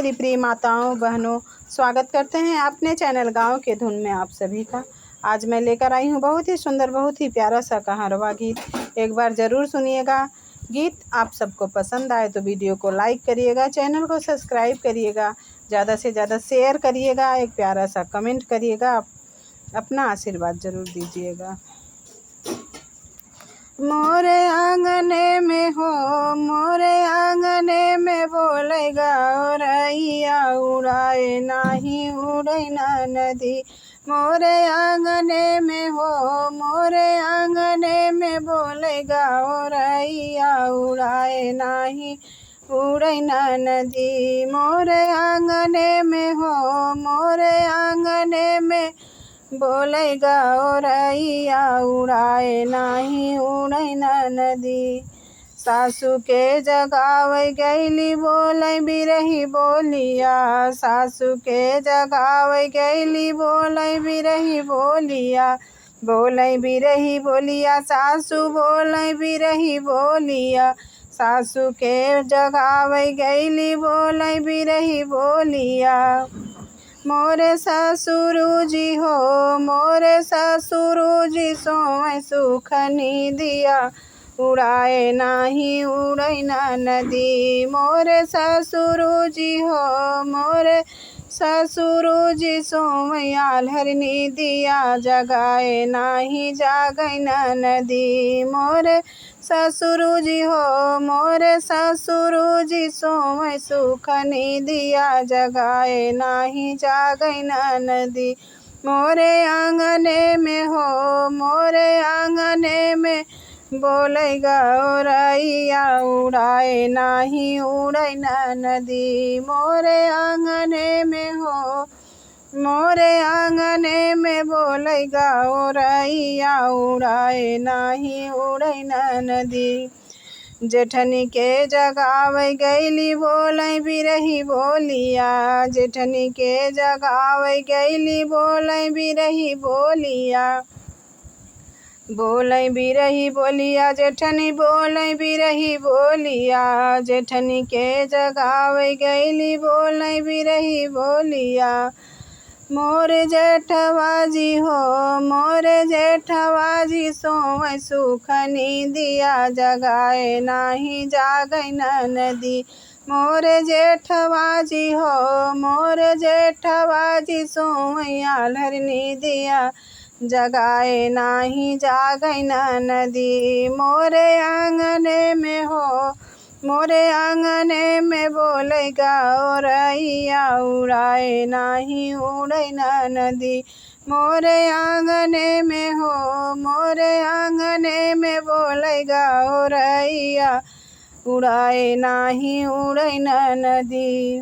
मेरी प्रिय माताओं बहनों, स्वागत करते हैं अपने चैनल गाँव के धुन में आप सभी का। आज मैं लेकर आई हूँ बहुत ही सुंदर, बहुत ही प्यारा सा कहारवा गीत। एक बार ज़रूर सुनिएगा। गीत आप सबको पसंद आए तो वीडियो को लाइक करिएगा, चैनल को सब्सक्राइब करिएगा, ज़्यादा से ज़्यादा शेयर करिएगा, एक प्यारा सा कमेंट करिएगा, अपना आशीर्वाद ज़रूर दीजिएगा। मोरे आंगने में हो, मोरे आंगने में बोलेगा रैया, उड़ाए नाही उड़ै ना नदी। मोरे आंगने में हो, मोरे आंगने में बोलेगा रैया, उड़ाए नाही उड़ै ना नदी। मोरे आंगने में हो, मोरे आंगने में बोलेगा रैया, उड़ाए नाही उड़ै ना नदी। सासू के जगावे गैली बोलै बिरही बोलिया, सासू के जगावे गैली बोलै बिरही बोलिया, बोलै बिरही बोलिया, सासू बोलै बिरही बोलिया। सासू के जगावे गैली बोलै बिरही बोलिया। मोरे ससुरु जी हो, मोरे ससुरु जी सोए सुख निदिया, उड़ाए नाही उड़ै ना नदी। मोरे ससुरु जी हो, मोरे ससुरु जी सोए आल्हर निदिया, जगाए नाही जागै ना नदी। मोरे ससुरु जी हो, मोरे ससुरु जी सोए सुख निदिया, जगाए नाही जागै ना नदी। मोरे आंगने में हो, मोरे आंगने में बोलेगा रैया, उड़ाए नाही उड़ै ना नदी। मोरे आंगने में हो, मोरे आंगने में बोलेगा रैया, उड़ाए नाही उड़ै ना नदी। जेठनी के जगावे गैली बोलै बिरही बोलिया, जेठनी के जगावे गैली बोलै बिरही बोलिया, बोलै बिरही बोलिया, जेठनी बोलै बिरही बोलिया। जेठनी के जगावे गैली बोलै बिरही बोलिया। मोरे जेठवा जी हो, मोरे जेठवा जी सोए सुख निदिया, जगाए नाही जागै ना नदी। मोरे जेठवा जी हो, मोरे जेठवा जी सोए आल्हर निदिया, जगाए नाही जागै ना नदी। मोरे आंगने में हो, मोरे आंगने में बोलेगा रैया, उड़ाए नाही उड़ै ना नदी। मोरे आंगने में हो, मोरे आंगने में बोलेगा रैया, उड़ाए नाही उड़ै ना नदी।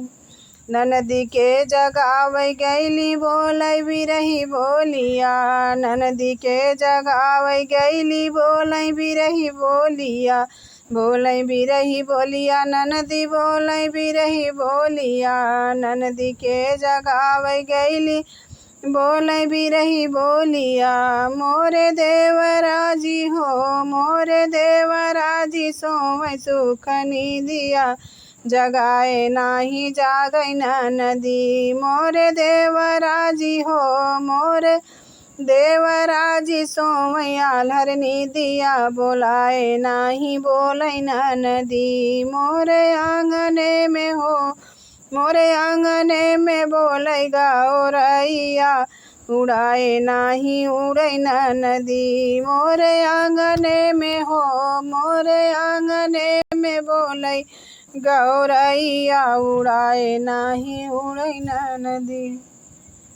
ननदी के जगावे गैली बोलै बिरही बोलिया, ननदी के जगावे गैली बोलै बिरही बोलिया, बोलै बिरही बोलिया, ननदी बोलै बिरही बोलिया। ननदी के जगावे गैली बोलै बिरही बोलिया। मोरे देवरा जी हो, मोरे देवरा जी सोए सुख निदिया, जगाए नाही जागै ना नदी। मोरे देवरा जी हो, मोरे देवरा जी सोए आल्हर निदिया, बोलाए नाही बोलै ना नदी। मोरे आंगने में हो, मोरे आंगने में बोलेगा रैया, उड़ाए नाही उड़ै ना नदी। मोरे आंगने में हो, मोरे आंगने में बोलै गौरैया, उड़ाए नाही उड़ै ना नदी।